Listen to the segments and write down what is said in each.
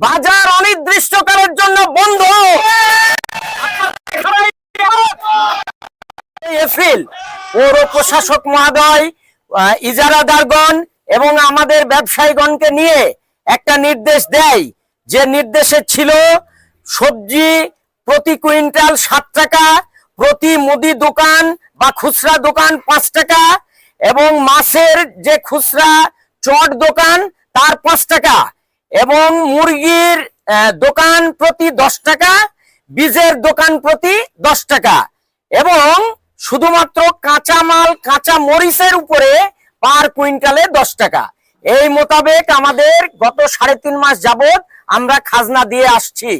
বাজার অনির্দিষ্টকালের জন্য বন্ধ। এপ্রিল পৌর প্রশাসক মহোদয় ইজারাদারগণ এবং আমাদের ব্যবসায়ীগণকে নিয়ে একটা নির্দেশ দেয়, যে নির্দেশে ছিল সবজি প্রতি কুইন্টাল 7 টাকা, প্রতি মুদি দোকান বা খুচরা দোকান 5 টাকা, এবং মাছের যে খুচরা চট দোকান তার 5 টাকা, এবং মুরগির দোকান প্রতি 10 টাকা, বীজের দোকান প্রতি 10 টাকা, এবং শুধুমাত্র কাঁচামাল কাঁচা মরিচের উপরে পার কুইন্টালে 10 টাকা। এই মোতাবেক আমাদের গত 3.5 মাস যাবত আমরা খাজনা দিয়ে আসছি।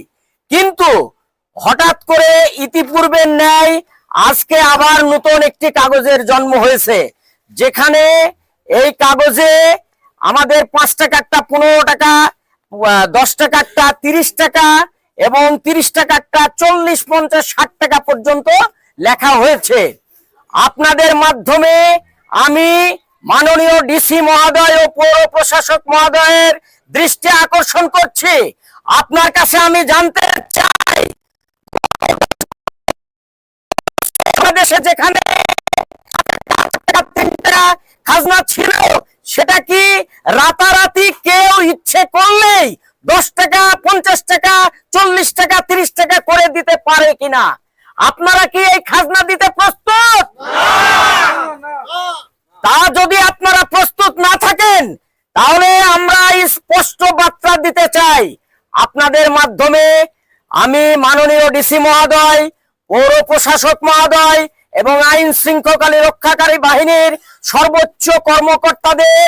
কিন্তু হঠাৎ করে ইতিপূর্বের ন্যায় আজকে আবার নতুন একটি কাগজের জন্ম হয়েছে, যেখানে এই কাগজে আমাদের 5 টাকারটা 15 টাকা, 10 টাকারটা 30 টাকা, এবং 30 টাকারটা 40, 50, 60 টাকা পর্যন্ত লেখা হয়েছে। আপনাদের মাধ্যমে আমি মাননীয় ডিসি মহোদয় ও পৌর প্রশাসক মহোদয়ের দৃষ্টি আকর্ষণ করছি। আপনার কাছে আমি জানতে চাই, বাংলাদেশে যেখানে খাজনা ছিল সেটা কি রাতারাতি কেউ ইচ্ছে করলেই 10 টাকা, 50 টাকা, 40 টাকা, 30 টাকা করে দিতে পারে কিনা? আপনারা কি এই খাজনা দিতে প্রস্তুত? তা যদি আপনারা প্রস্তুত না থাকেন, তাহলে আমরা স্পষ্ট বার্তা দিতে চাই। আপনাদের মাধ্যমে আমি মাননীয় ডিসি মহোদয়, পৌর প্রশাসক মহোদয় এবং আইন শৃঙ্খলা রক্ষাকারী বাহিনীর সর্বোচ্চ কর্মকর্তাদের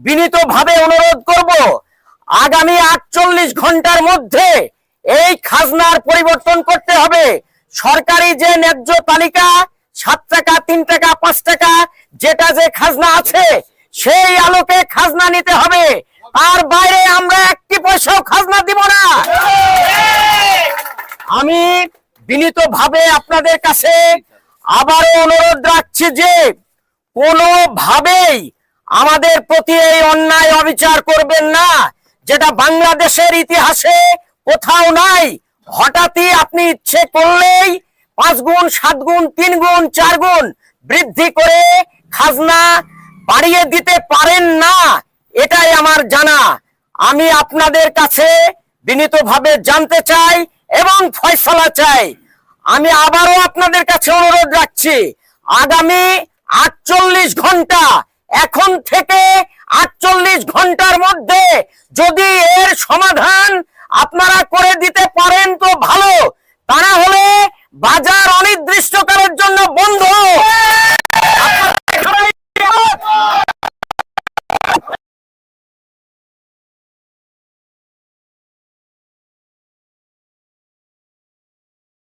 বিনীতভাবে অনুরোধ করব, আগামী 48 ঘন্টার মধ্যে এই খাজনার পরিবর্তন করতে হবে। সরকারি যে ন্যায্য তালিকা 7 টাকা, 3 টাকা, 5 টাকা যেটা যে খাজনা আছে সেই আলোকে খাজনা নিতে হবে। তার বাইরে আমরা 1 পয়সাও খাজনা দিব না। আমি বিনীতভাবে আপনাদের কাছে আবারও অনুরোধ রাখছি যে কোনোভাবেই আমাদের প্রতি এই অন্যায় অবিচার করবেন না, যেটা বাংলাদেশের ইতিহাসে কোথাও নাই। হঠাৎই আপনি ইচ্ছে করলেই 5 গুণ, 7 গুণ, 3 গুণ, 4 গুণ বৃদ্ধি করে খাজনা বাড়িয়ে দিতে পারেন না, এটাই আমার জানা। আমি আপনাদের কাছে বিনীতভাবে জানতে চাই এবং ফয়সালা চাই। আমি আবারও আপনাদের কাছে অনুরোধ রাখছি, আগামী 48 ঘন্টা, এখন থেকে 48 ঘন্টার মধ্যে যদি এর সমাধান আপনারা করে দিতে পারেন তো ভালো, তা না হলে বাজার